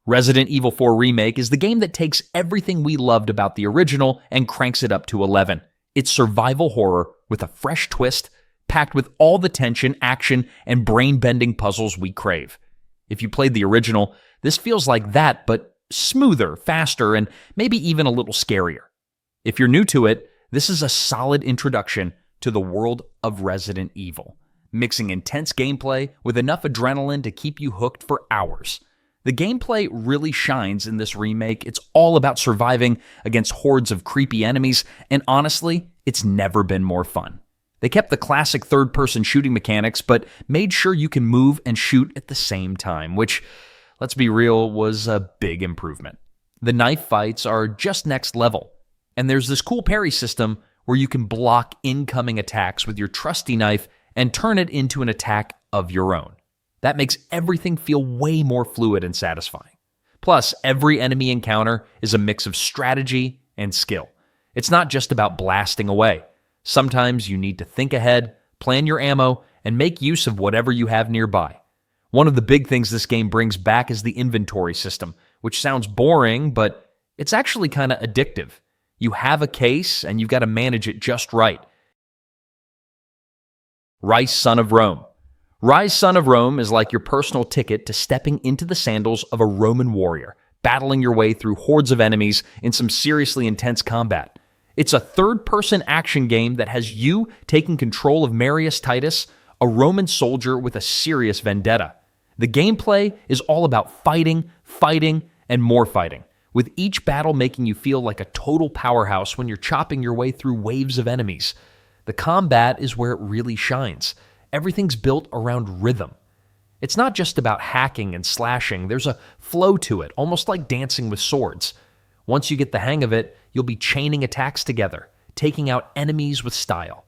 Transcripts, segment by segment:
Resident Evil 4 Remake is the game that takes everything we loved about the original and cranks it up to 11. It's survival horror with a fresh twist, packed with all the tension, action, and brain-bending puzzles we crave. If you played the original, this feels like that, but smoother, faster, and maybe even a little scarier. If you're new to it, this is a solid introduction to the world of Resident Evil, mixing intense gameplay with enough adrenaline to keep you hooked for hours. The gameplay really shines in this remake. It's all about surviving against hordes of creepy enemies, and honestly, it's never been more fun. They kept the classic third-person shooting mechanics, but made sure you can move and shoot at the same time, which, let's be real, was a big improvement. The knife fights are just next level, and there's this cool parry system where you can block incoming attacks with your trusty knife and turn it into an attack of your own. That makes everything feel way more fluid and satisfying. Plus, every enemy encounter is a mix of strategy and skill. It's not just about blasting away. Sometimes you need to think ahead, plan your ammo, and make use of whatever you have nearby. One of the big things this game brings back is the inventory system, which sounds boring, but it's actually kind of addictive. You have a case, and you've got to manage it just right. Rise, Son of Rome. Rise, Son of Rome is like your personal ticket to stepping into the sandals of a Roman warrior, battling your way through hordes of enemies in some seriously intense combat. It's a third-person action game that has you taking control of Marius Titus, a Roman soldier with a serious vendetta. The gameplay is all about fighting, and more fighting, with each battle making you feel like a total powerhouse when you're chopping your way through waves of enemies. The combat is where it really shines. Everything's built around rhythm. It's not just about hacking and slashing. There's a flow to it, almost like dancing with swords. Once you get the hang of it, you'll be chaining attacks together, taking out enemies with style.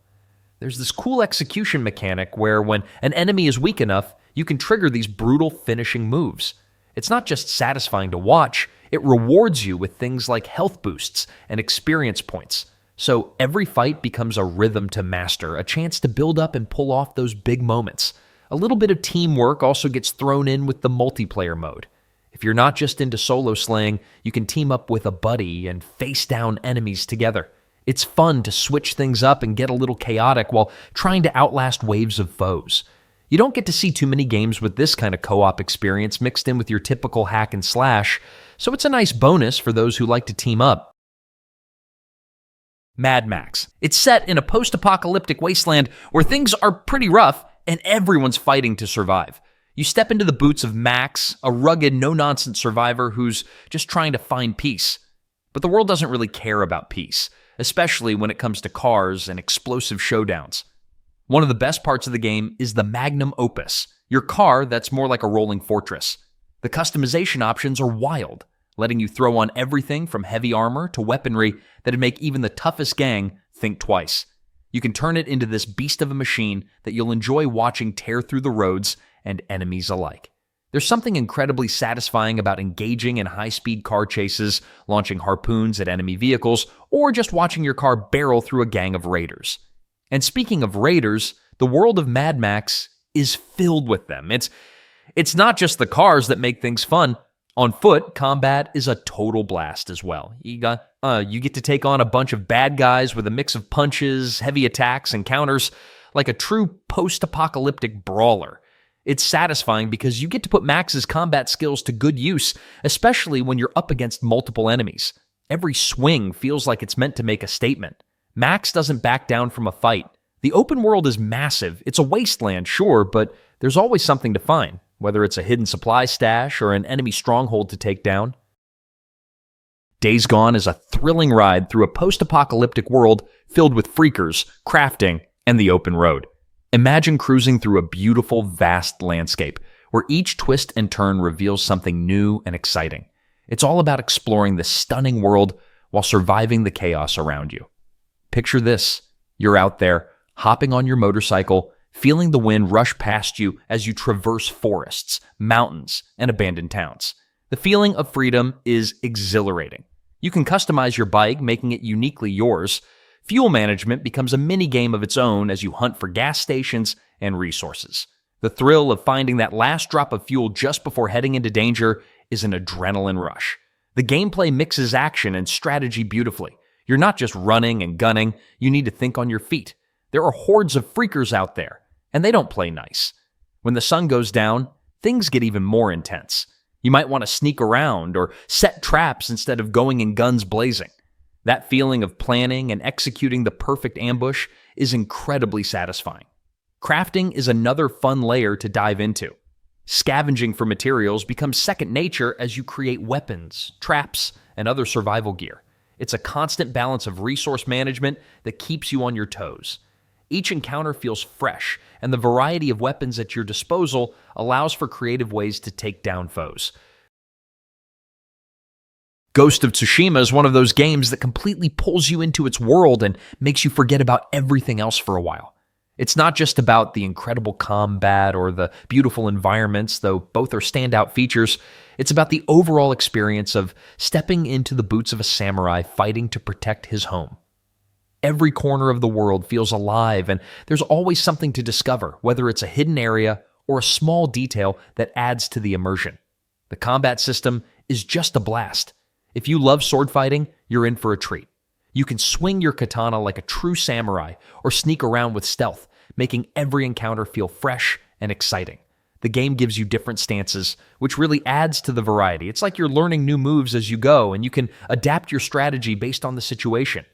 There's this cool execution mechanic where when an enemy is weak enough, you can trigger these brutal finishing moves. It's not just satisfying to watch, it rewards you with things like health boosts and experience points. So every fight becomes a rhythm to master, a chance to build up and pull off those big moments. A little bit of teamwork also gets thrown in with the multiplayer mode. If you're not just into solo slaying, you can team up with a buddy and face down enemies together. It's fun to switch things up and get a little chaotic while trying to outlast waves of foes. You don't get to see too many games with this kind of co-op experience mixed in with your typical hack and slash, so it's a nice bonus for those who like to team up. Mad Max. It's set in a post-apocalyptic wasteland where things are pretty rough and everyone's fighting to survive. You step into the boots of Max, a rugged, no-nonsense survivor who's just trying to find peace. But the world doesn't really care about peace, especially when it comes to cars and explosive showdowns. One of the best parts of the game is the magnum opus, your car that's more like a rolling fortress. The customization options are wild, letting you throw on everything from heavy armor to weaponry that'd make even the toughest gang think twice. You can turn it into this beast of a machine that you'll enjoy watching tear through the roads and enemies alike. There's something incredibly satisfying about engaging in high-speed car chases, launching harpoons at enemy vehicles, or just watching your car barrel through a gang of raiders. And speaking of raiders, the world of Mad Max is filled with them. It's not just the cars that make things fun. On foot, combat is a total blast as well. You get to take on a bunch of bad guys with a mix of punches, heavy attacks, and counters, like a true post-apocalyptic brawler. It's satisfying because you get to put Max's combat skills to good use, especially when you're up against multiple enemies. Every swing feels like it's meant to make a statement. Max doesn't back down from a fight. The open world is massive. It's a wasteland, sure, but there's always something to find, whether it's a hidden supply stash or an enemy stronghold to take down. Days Gone is a thrilling ride through a post-apocalyptic world filled with freakers, crafting, and the open road. Imagine cruising through a beautiful, vast landscape where each twist and turn reveals something new and exciting. It's all about exploring this stunning world while surviving the chaos around you. Picture this. You're out there, hopping on your motorcycle, feeling the wind rush past you as you traverse forests, mountains, and abandoned towns. The feeling of freedom is exhilarating. You can customize your bike, making it uniquely yours. Fuel management becomes a mini-game of its own as you hunt for gas stations and resources. The thrill of finding that last drop of fuel just before heading into danger is an adrenaline rush. The gameplay mixes action and strategy beautifully. You're not just running and gunning, you need to think on your feet. There are hordes of freakers out there, and they don't play nice. When the sun goes down, things get even more intense. You might want to sneak around or set traps instead of going in guns blazing. That feeling of planning and executing the perfect ambush is incredibly satisfying. Crafting is another fun layer to dive into. Scavenging for materials becomes second nature as you create weapons, traps, and other survival gear. It's a constant balance of resource management that keeps you on your toes. Each encounter feels fresh, and the variety of weapons at your disposal allows for creative ways to take down foes. Ghost of Tsushima is one of those games that completely pulls you into its world and makes you forget about everything else for a while. It's not just about the incredible combat or the beautiful environments, though both are standout features. It's about the overall experience of stepping into the boots of a samurai fighting to protect his home. Every corner of the world feels alive, and there's always something to discover, whether it's a hidden area or a small detail that adds to the immersion. The combat system is just a blast. If you love sword fighting, you're in for a treat. You can swing your katana like a true samurai or sneak around with stealth, making every encounter feel fresh and exciting. The game gives you different stances, which really adds to the variety. It's like you're learning new moves as you go, and you can adapt your strategy based on the situation.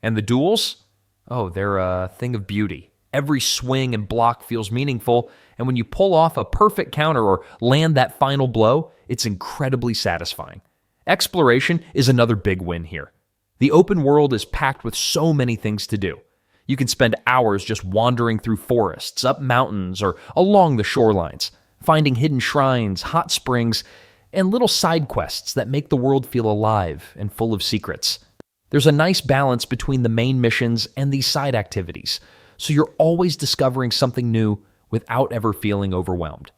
And the duels? Oh, they're a thing of beauty. Every swing and block feels meaningful, and when you pull off a perfect counter or land that final blow, it's incredibly satisfying. Exploration is another big win here. The open world is packed with so many things to do. You can spend hours just wandering through forests, up mountains, or along the shorelines, finding hidden shrines, hot springs, and little side quests that make the world feel alive and full of secrets. There's a nice balance between the main missions and these side activities, so you're always discovering something new without ever feeling overwhelmed.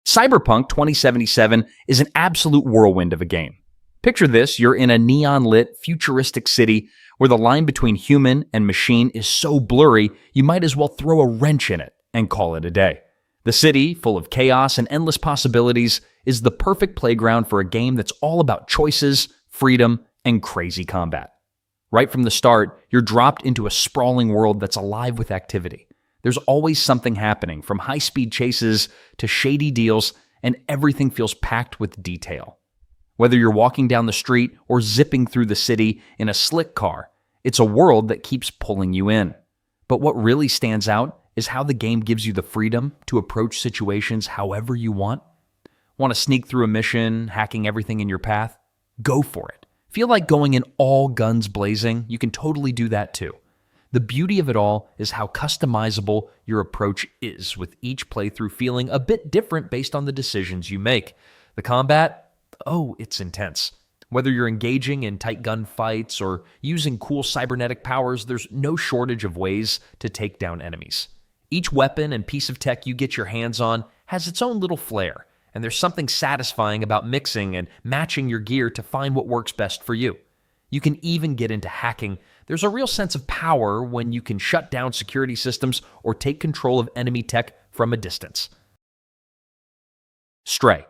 Cyberpunk 2077 is an absolute whirlwind of a game. Picture this, you're in a neon-lit, futuristic city where the line between human and machine is so blurry, you might as well throw a wrench in it and call it a day. The city, full of chaos and endless possibilities, is the perfect playground for a game that's all about choices, freedom, and crazy combat. Right from the start, you're dropped into a sprawling world that's alive with activity. There's always something happening, from high-speed chases to shady deals, and everything feels packed with detail. Whether you're walking down the street or zipping through the city in a slick car, it's a world that keeps pulling you in. But what really stands out is how the game gives you the freedom to approach situations however you want. Want to sneak through a mission, hacking everything in your path? Go for it. Feel like going in all guns blazing? You can totally do that too. The beauty of it all is how customizable your approach is, with each playthrough feeling a bit different based on the decisions you make. The combat? Oh, it's intense. Whether you're engaging in tight gunfights or using cool cybernetic powers, there's no shortage of ways to take down enemies. Each weapon and piece of tech you get your hands on has its own little flair, and there's something satisfying about mixing and matching your gear to find what works best for you. You can even get into hacking. There's a real sense of power when you can shut down security systems or take control of enemy tech from a distance. Stray.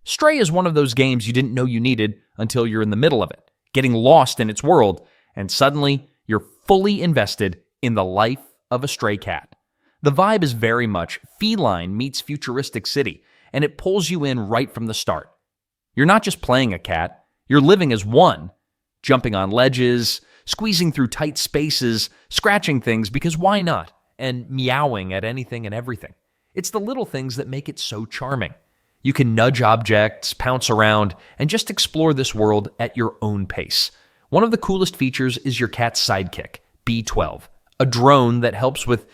Stray is one of those games you didn't know you needed until you're in the middle of it, getting lost in its world, and suddenly you're fully invested in the life of a stray cat. The vibe is very much Feline meets Futuristic City, and it pulls you in right from the start. You're not just playing a cat, you're living as one, jumping on ledges, squeezing through tight spaces, scratching things because why not, and meowing at anything and everything. It's the little things that make it so charming. You can nudge objects, pounce around, and just explore this world at your own pace. One of the coolest features is your cat's sidekick, B12, a drone that helps with,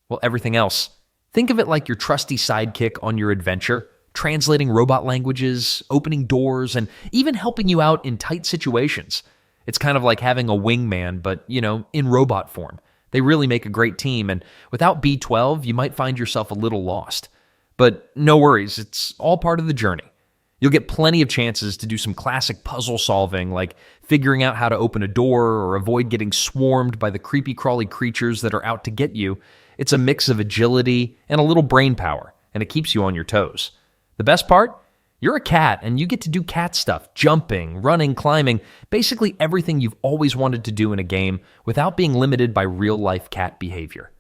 well, everything else. Think of it like your trusty sidekick on your adventure, translating robot languages, opening doors, and even helping you out in tight situations. It's kind of like having a wingman, but, in robot form. They really make a great team, and without B12, you might find yourself a little lost. But no worries, it's all part of the journey. You'll get plenty of chances to do some classic puzzle solving, like figuring out how to open a door or avoid getting swarmed by the creepy crawly creatures that are out to get you. It's a mix of agility and a little brain power, and it keeps you on your toes. The best part? You're a cat, and you get to do cat stuff, jumping, running, climbing, basically everything you've always wanted to do in a game without being limited by real-life cat behavior.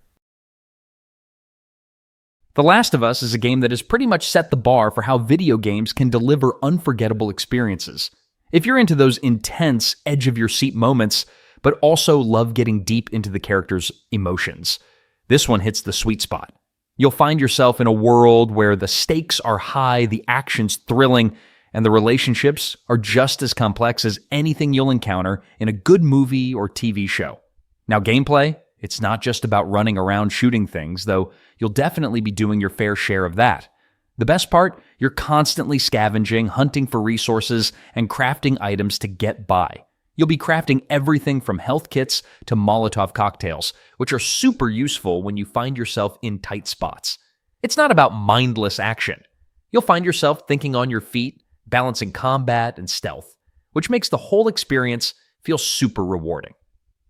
The Last of Us is a game that has pretty much set the bar for how video games can deliver unforgettable experiences. If you're into those intense, edge-of-your-seat moments, but also love getting deep into the character's emotions, this one hits the sweet spot. You'll find yourself in a world where the stakes are high, the action's thrilling, and the relationships are just as complex as anything you'll encounter in a good movie or TV show. Now, gameplay, it's not just about running around shooting things, though you'll definitely be doing your fair share of that. The best part? You're constantly scavenging, hunting for resources, and crafting items to get by. You'll be crafting everything from health kits to Molotov cocktails, which are super useful when you find yourself in tight spots. It's not about mindless action. You'll find yourself thinking on your feet, balancing combat and stealth, which makes the whole experience feel super rewarding.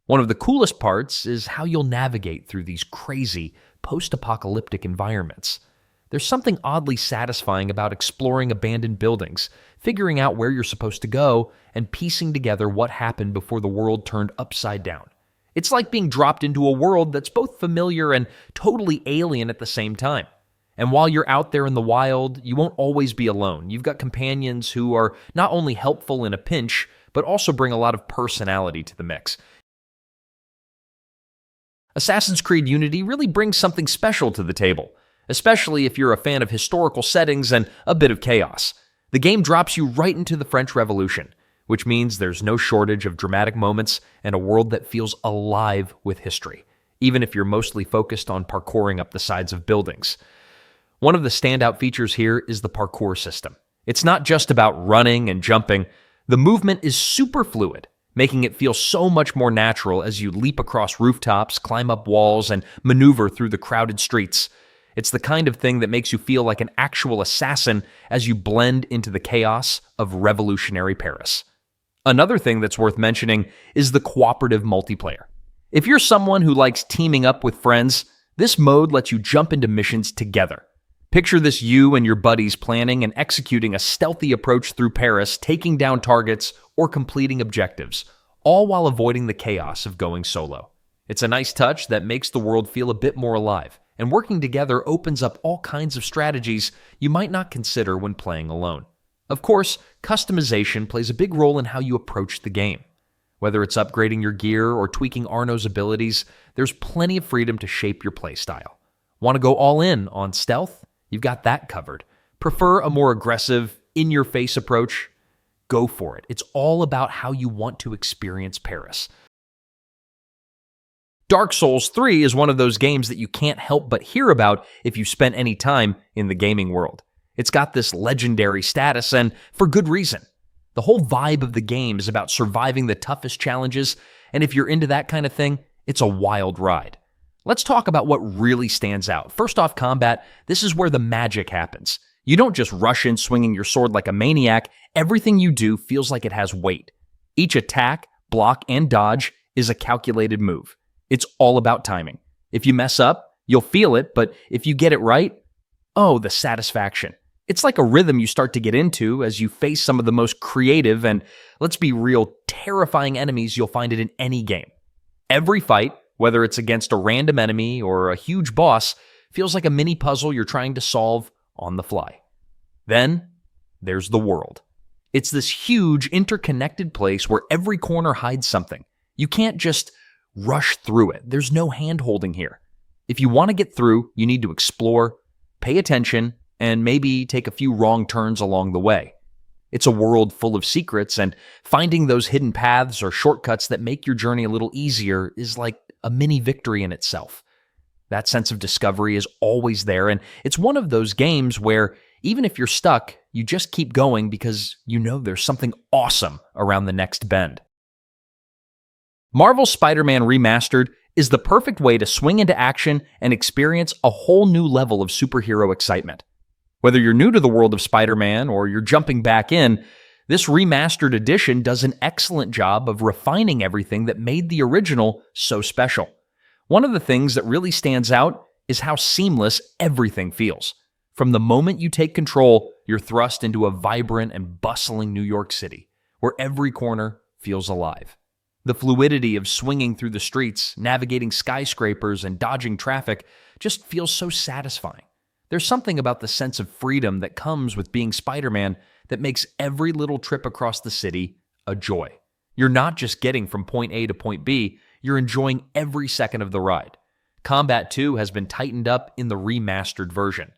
One of the coolest parts is how you'll navigate through these crazy, post-apocalyptic environments. There's something oddly satisfying about exploring abandoned buildings, figuring out where you're supposed to go, and piecing together what happened before the world turned upside down. It's like being dropped into a world that's both familiar and totally alien at the same time. And while you're out there in the wild, you won't always be alone. You've got companions who are not only helpful in a pinch, but also bring a lot of personality to the mix. Assassin's Creed Unity really brings something special to the table, especially if you're a fan of historical settings and a bit of chaos. The game drops you right into the French Revolution, which means there's no shortage of dramatic moments and a world that feels alive with history, even if you're mostly focused on parkouring up the sides of buildings. One of the standout features here is the parkour system. It's not just about running and jumping. The movement is super fluid, making it feel so much more natural as you leap across rooftops, climb up walls, and maneuver through the crowded streets. It's the kind of thing that makes you feel like an actual assassin as you blend into the chaos of revolutionary Paris. Another thing that's worth mentioning is the cooperative multiplayer. If you're someone who likes teaming up with friends, this mode lets you jump into missions together. Picture this you and your buddies planning and executing a stealthy approach through Paris, taking down targets or completing objectives, all while avoiding the chaos of going solo. It's a nice touch that makes the world feel a bit more alive, and working together opens up all kinds of strategies you might not consider when playing alone. Of course, customization plays a big role in how you approach the game. Whether it's upgrading your gear or tweaking Arno's abilities, there's plenty of freedom to shape your playstyle. Want to go all in on stealth? You've got that covered. Prefer a more aggressive, in-your-face approach? Go for it. It's all about how you want to experience Paris. Dark Souls 3 is one of those games that you can't help but hear about if you spent any time in the gaming world. It's got this legendary status, and for good reason. The whole vibe of the game is about surviving the toughest challenges, and if you're into that kind of thing, it's a wild ride. Let's talk about what really stands out. First off, combat. This is where the magic happens. You don't just rush in swinging your sword like a maniac. Everything you do feels like it has weight. Each attack, block, and dodge is a calculated move. It's all about timing. If you mess up, you'll feel it, but if you get it right, oh, the satisfaction. It's like a rhythm you start to get into as you face some of the most creative and, let's be real, terrifying enemies you'll find it in any game. Every fight, whether it's against a random enemy or a huge boss, feels like a mini puzzle you're trying to solve on the fly. Then, there's the world. It's this huge, interconnected place where every corner hides something. You can't just rush through it. There's no hand-holding here. If you want to get through, you need to explore, pay attention, and maybe take a few wrong turns along the way. It's a world full of secrets, and finding those hidden paths or shortcuts that make your journey a little easier is like a mini victory in itself. That sense of discovery is always there, and it's one of those games where even if you're stuck, you just keep going because you know there's something awesome around the next bend. Marvel's Spider-Man Remastered is the perfect way to swing into action and experience a whole new level of superhero excitement. Whether you're new to the world of Spider-Man or you're jumping back in, this remastered edition does an excellent job of refining everything that made the original so special. One of the things that really stands out is how seamless everything feels. From the moment you take control, you're thrust into a vibrant and bustling New York City, where every corner feels alive. The fluidity of swinging through the streets, navigating skyscrapers, and dodging traffic just feels so satisfying. There's something about the sense of freedom that comes with being Spider-Man that makes every little trip across the city a joy. You're not just getting from point A to point B, you're enjoying every second of the ride. Combat, too, has been tightened up in the remastered version.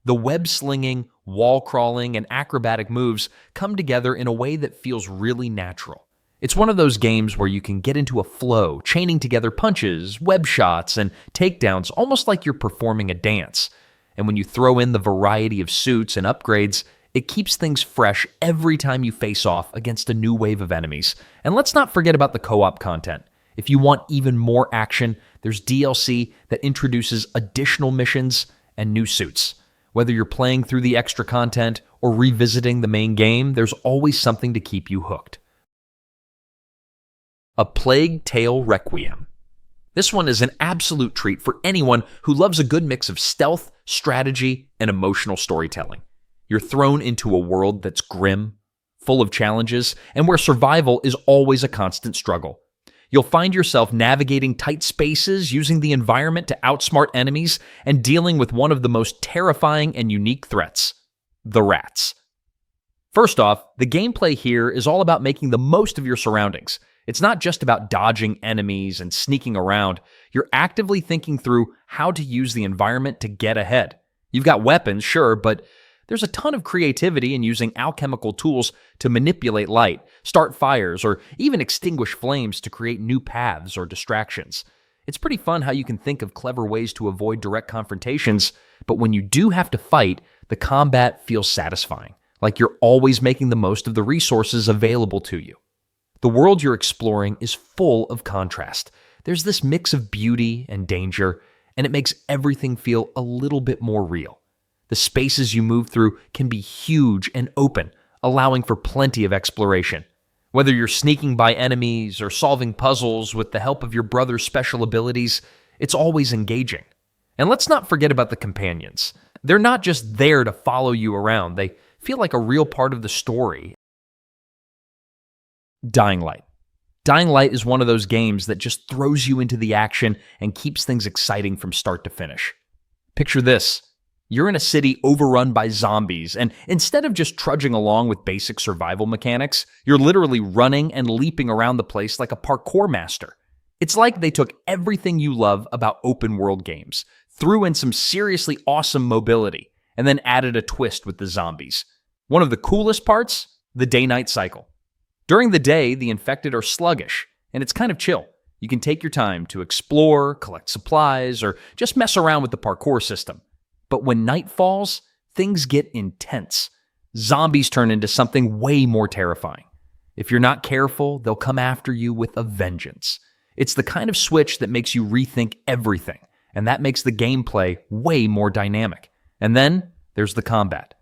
The web-slinging, wall-crawling, and acrobatic moves come together in a way that feels really natural. It's one of those games where you can get into a flow, chaining together punches, web shots, and takedowns almost like you're performing a dance. And when you throw in the variety of suits and upgrades, it keeps things fresh every time you face off against a new wave of enemies. And let's not forget about the co-op content. If you want even more action, there's DLC that introduces additional missions and new suits. Whether you're playing through the extra content or revisiting the main game, there's always something to keep you hooked. A Plague Tale Requiem. This one is an absolute treat for anyone who loves a good mix of stealth, strategy, and emotional storytelling. You're thrown into a world that's grim, full of challenges, and where survival is always a constant struggle. You'll find yourself navigating tight spaces, using the environment to outsmart enemies, and dealing with one of the most terrifying and unique threats, the rats. First off, the gameplay here is all about making the most of your surroundings. It's not just about dodging enemies and sneaking around. You're actively thinking through how to use the environment to get ahead. You've got weapons, sure, but there's a ton of creativity in using alchemical tools to manipulate light, start fires, or even extinguish flames to create new paths or distractions. It's pretty fun how you can think of clever ways to avoid direct confrontations, but when you do have to fight, the combat feels satisfying, like you're always making the most of the resources available to you. The world you're exploring is full of contrast. There's this mix of beauty and danger, and it makes everything feel a little bit more real. The spaces you move through can be huge and open, allowing for plenty of exploration. Whether you're sneaking by enemies or solving puzzles with the help of your brother's special abilities, it's always engaging. And let's not forget about the companions. They're not just there to follow you around, they feel like a real part of the story. Dying Light. Dying Light is one of those games that just throws you into the action and keeps things exciting from start to finish. Picture this. You're in a city overrun by zombies, and instead of just trudging along with basic survival mechanics, you're literally running and leaping around the place like a parkour master. It's like they took everything you love about open-world games, threw in some seriously awesome mobility, and then added a twist with the zombies. One of the coolest parts? The day-night cycle. During the day, the infected are sluggish, and it's kind of chill. You can take your time to explore, collect supplies, or just mess around with the parkour system. But when night falls, things get intense. Zombies turn into something way more terrifying. If you're not careful, they'll come after you with a vengeance. It's the kind of switch that makes you rethink everything, and that makes the gameplay way more dynamic. And then there's the combat.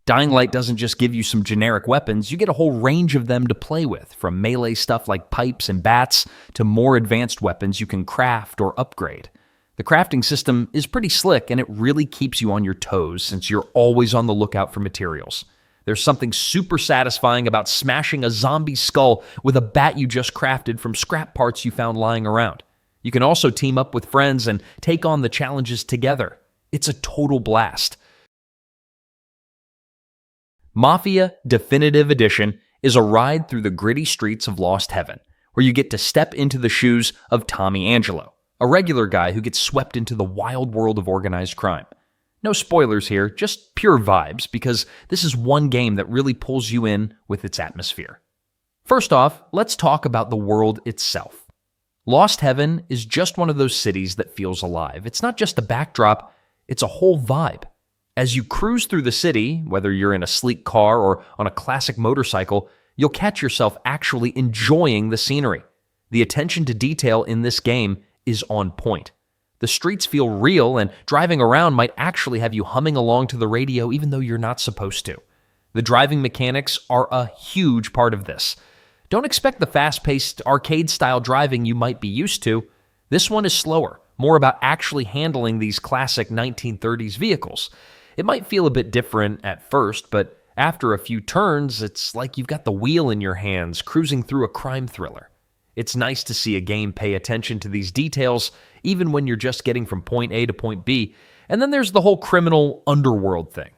Dying Light doesn't just give you some generic weapons, you get a whole range of them to play with, from melee stuff like pipes and bats to more advanced weapons you can craft or upgrade. The crafting system is pretty slick, and it really keeps you on your toes since you're always on the lookout for materials. There's something super satisfying about smashing a zombie skull with a bat you just crafted from scrap parts you found lying around. You can also team up with friends and take on the challenges together. It's a total blast. Mafia Definitive Edition is a ride through the gritty streets of Lost Heaven, where you get to step into the shoes of Tommy Angelo, a regular guy who gets swept into the wild world of organized crime. No spoilers here, just pure vibes, because this is one game that really pulls you in with its atmosphere. First off, let's talk about the world itself. Lost Heaven is just one of those cities that feels alive. It's not just a backdrop, it's a whole vibe. As you cruise through the city, whether you're in a sleek car or on a classic motorcycle, you'll catch yourself actually enjoying the scenery. The attention to detail in this game is on point. The streets feel real, and driving around might actually have you humming along to the radio even though you're not supposed to. The driving mechanics are a huge part of this. Don't expect the fast-paced, arcade-style driving you might be used to. This one is slower, more about actually handling these classic 1930s vehicles. It might feel a bit different at first, but after a few turns, it's like you've got the wheel in your hands cruising through a crime thriller. It's nice to see a game pay attention to these details, even when you're just getting from point A to point B. And then there's the whole criminal underworld thing.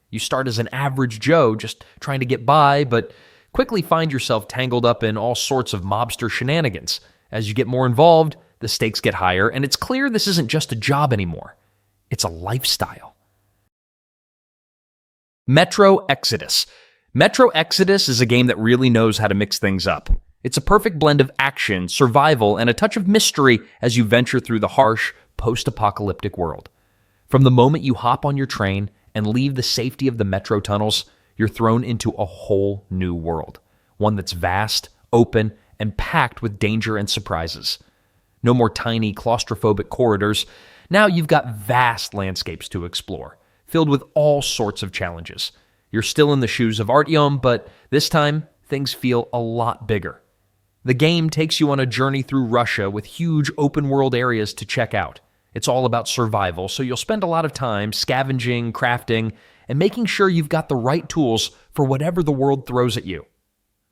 You start as an average Joe just trying to get by, but quickly find yourself tangled up in all sorts of mobster shenanigans. As you get more involved, the stakes get higher, and it's clear this isn't just a job anymore. It's a lifestyle. Metro Exodus. Metro Exodus is a game that really knows how to mix things up. It's a perfect blend of action, survival, and a touch of mystery as you venture through the harsh, post-apocalyptic world. From the moment you hop on your train and leave the safety of the metro tunnels, you're thrown into a whole new world. One that's vast, open, and packed with danger and surprises. No more tiny, claustrophobic corridors. Now you've got vast landscapes to explore, filled with all sorts of challenges. You're still in the shoes of Artyom, but this time, things feel a lot bigger. The game takes you on a journey through Russia with huge open-world areas to check out. It's all about survival, so you'll spend a lot of time scavenging, crafting, and making sure you've got the right tools for whatever the world throws at you.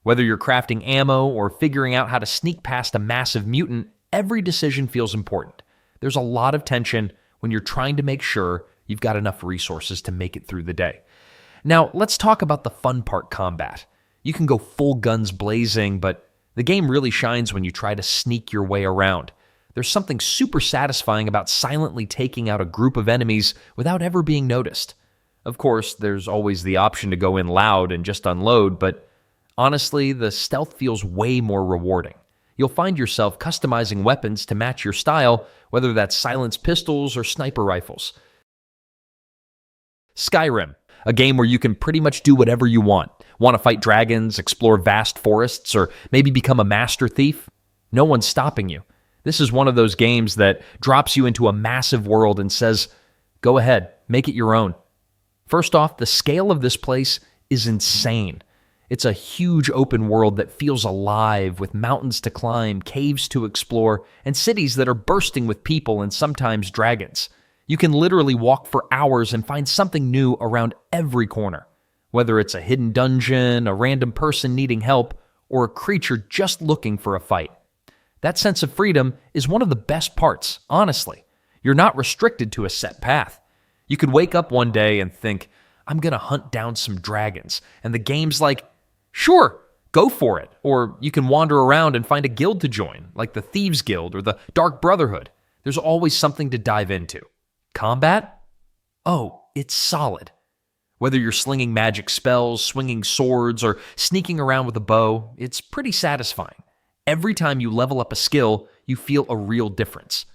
Whether you're crafting ammo or figuring out how to sneak past a massive mutant, every decision feels important. There's a lot of tension when you're trying to make sure you've got enough resources to make it through the day. Now, let's talk about the fun part: combat. You can go full guns blazing, but the game really shines when you try to sneak your way around. There's something super satisfying about silently taking out a group of enemies without ever being noticed. Of course, there's always the option to go in loud and just unload, but honestly, the stealth feels way more rewarding. You'll find yourself customizing weapons to match your style, whether that's silenced pistols or sniper rifles. Skyrim, a game where you can pretty much do whatever you want. Want to fight dragons, explore vast forests, or maybe become a master thief? No one's stopping you. This is one of those games that drops you into a massive world and says, go ahead, make it your own. First off, the scale of this place is insane. It's a huge open world that feels alive, with mountains to climb, caves to explore, and cities that are bursting with people and sometimes dragons. You can literally walk for hours and find something new around every corner. Whether it's a hidden dungeon, a random person needing help, or a creature just looking for a fight. That sense of freedom is one of the best parts, honestly. You're not restricted to a set path. You could wake up one day and think, I'm gonna hunt down some dragons, and the game's like, sure, go for it. Or you can wander around and find a guild to join, like the Thieves Guild or the Dark Brotherhood. There's always something to dive into. Combat? Oh, it's solid. Whether you're slinging magic spells, swinging swords, or sneaking around with a bow, it's pretty satisfying. Every time you level up a skill, you feel a real difference.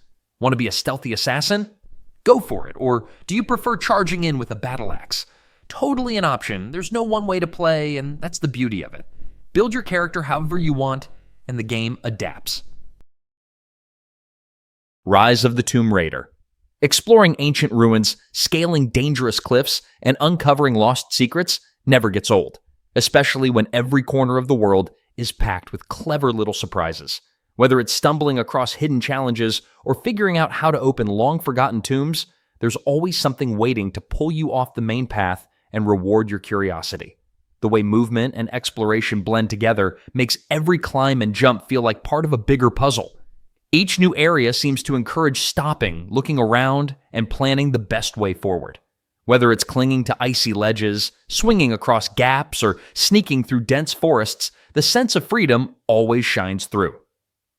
Want to be a stealthy assassin? Go for it. Or do you prefer charging in with a battle axe? Totally an option. There's no one way to play, and that's the beauty of it. Build your character however you want, and the game adapts. Rise of the Tomb Raider. Exploring ancient ruins, scaling dangerous cliffs, and uncovering lost secrets never gets old, especially when every corner of the world is packed with clever little surprises. Whether it's stumbling across hidden challenges or figuring out how to open long-forgotten tombs, there's always something waiting to pull you off the main path and reward your curiosity. The way movement and exploration blend together makes every climb and jump feel like part of a bigger puzzle. Each new area seems to encourage stopping, looking around, and planning the best way forward. Whether it's clinging to icy ledges, swinging across gaps, or sneaking through dense forests, the sense of freedom always shines through.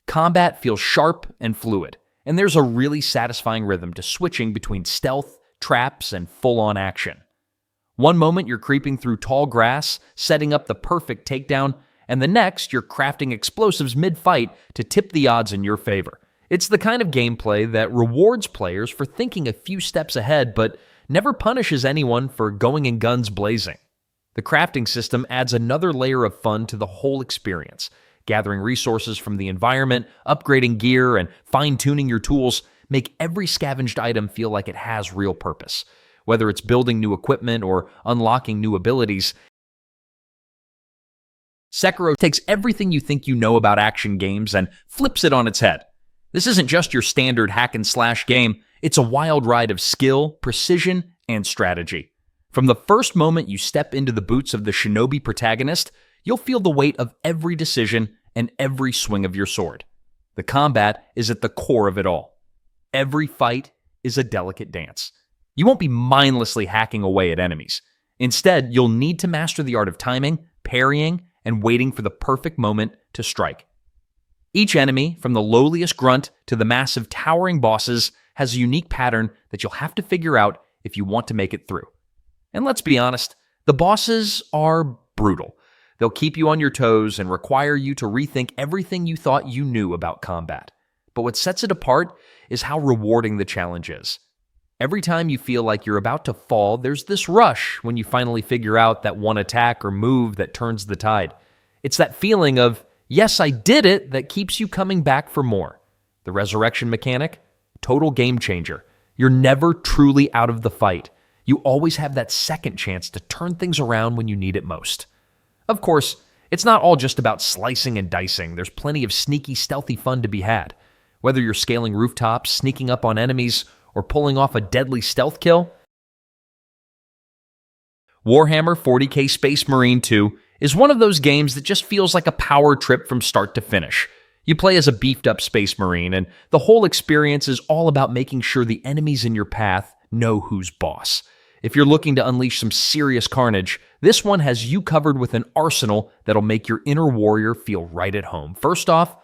Combat feels sharp and fluid, and there's a really satisfying rhythm to switching between stealth, traps, and full-on action. One moment you're creeping through tall grass, setting up the perfect takedown, and the next you're crafting explosives mid-fight to tip the odds in your favor. It's the kind of gameplay that rewards players for thinking a few steps ahead, but never punishes anyone for going in guns blazing. The crafting system adds another layer of fun to the whole experience. Gathering resources from the environment, upgrading gear, and fine-tuning your tools make every scavenged item feel like it has real purpose. Whether it's building new equipment or unlocking new abilities, Sekiro takes everything you think you know about action games and flips it on its head. This isn't just your standard hack-and-slash game, it's a wild ride of skill, precision, and strategy. From the first moment you step into the boots of the Shinobi protagonist, you'll feel the weight of every decision and every swing of your sword. The combat is at the core of it all. Every fight is a delicate dance. You won't be mindlessly hacking away at enemies. Instead, you'll need to master the art of timing, parrying, and waiting for the perfect moment to strike. Each enemy, from the lowliest grunt to the massive towering bosses, has a unique pattern that you'll have to figure out if you want to make it through. And let's be honest, the bosses are brutal. They'll keep you on your toes and require you to rethink everything you thought you knew about combat. But what sets it apart is how rewarding the challenge is. Every time you feel like you're about to fall, there's this rush when you finally figure out that one attack or move that turns the tide. It's that feeling of, yes, I did it, that keeps you coming back for more. The resurrection mechanic? Total game changer. You're never truly out of the fight. You always have that second chance to turn things around when you need it most. Of course, it's not all just about slicing and dicing. There's plenty of sneaky, stealthy fun to be had. Whether you're scaling rooftops, sneaking up on enemies, or pulling off a deadly stealth kill, Warhammer 40k Space Marine 2 is one of those games that just feels like a power trip from start to finish. You play as a beefed-up Space Marine, and the whole experience is all about making sure the enemies in your path know who's boss. If you're looking to unleash some serious carnage, this one has you covered with an arsenal that'll make your inner warrior feel right at home. First off,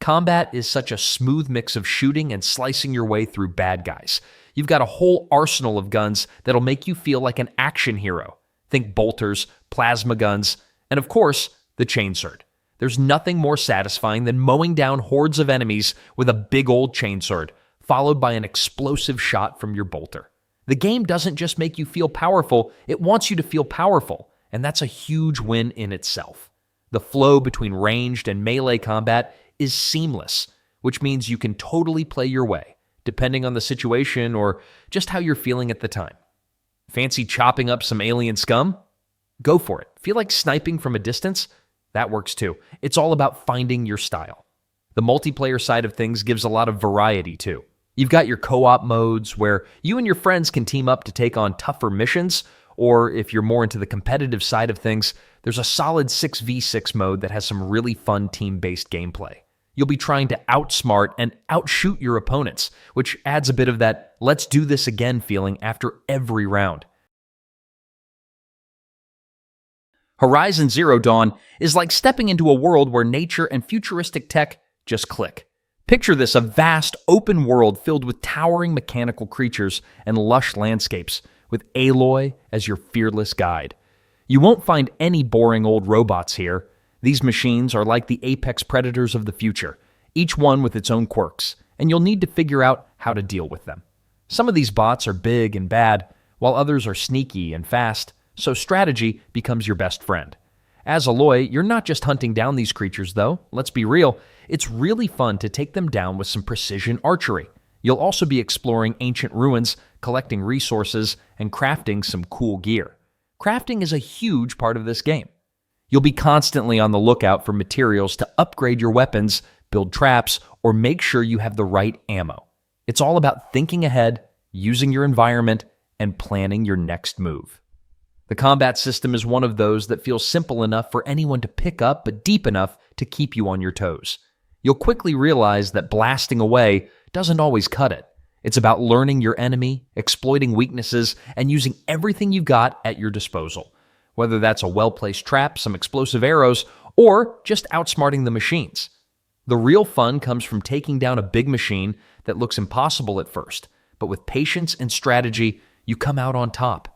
combat is such a smooth mix of shooting and slicing your way through bad guys. You've got a whole arsenal of guns that'll make you feel like an action hero. Think bolters, plasma guns, and of course, the chainsword. There's nothing more satisfying than mowing down hordes of enemies with a big old chainsword, followed by an explosive shot from your bolter. The game doesn't just make you feel powerful, it wants you to feel powerful, and that's a huge win in itself. The flow between ranged and melee combat is seamless, which means you can totally play your way, depending on the situation or just how you're feeling at the time. Fancy chopping up some alien scum? Go for it. Feel like sniping from a distance? That works too. It's all about finding your style. The multiplayer side of things gives a lot of variety too. You've got your co-op modes where you and your friends can team up to take on tougher missions, or if you're more into the competitive side of things, there's a solid 6v6 mode that has some really fun team-based gameplay. You'll be trying to outsmart and outshoot your opponents, which adds a bit of that let's do this again feeling after every round. Horizon Zero Dawn is like stepping into a world where nature and futuristic tech just click. Picture this, a vast, open world filled with towering mechanical creatures and lush landscapes, with Aloy as your fearless guide. You won't find any boring old robots here. These machines are like the apex predators of the future, each one with its own quirks, and you'll need to figure out how to deal with them. Some of these bots are big and bad, while others are sneaky and fast, so strategy becomes your best friend. As Aloy, you're not just hunting down these creatures though, let's be real, it's really fun to take them down with some precision archery. You'll also be exploring ancient ruins, collecting resources, and crafting some cool gear. Crafting is a huge part of this game. You'll be constantly on the lookout for materials to upgrade your weapons, build traps, or make sure you have the right ammo. It's all about thinking ahead, using your environment, and planning your next move. The combat system is one of those that feels simple enough for anyone to pick up, but deep enough to keep you on your toes. You'll quickly realize that blasting away doesn't always cut it. It's about learning your enemy, exploiting weaknesses, and using everything you've got at your disposal. Whether that's a well-placed trap, some explosive arrows, or just outsmarting the machines. The real fun comes from taking down a big machine that looks impossible at first, but with patience and strategy, you come out on top.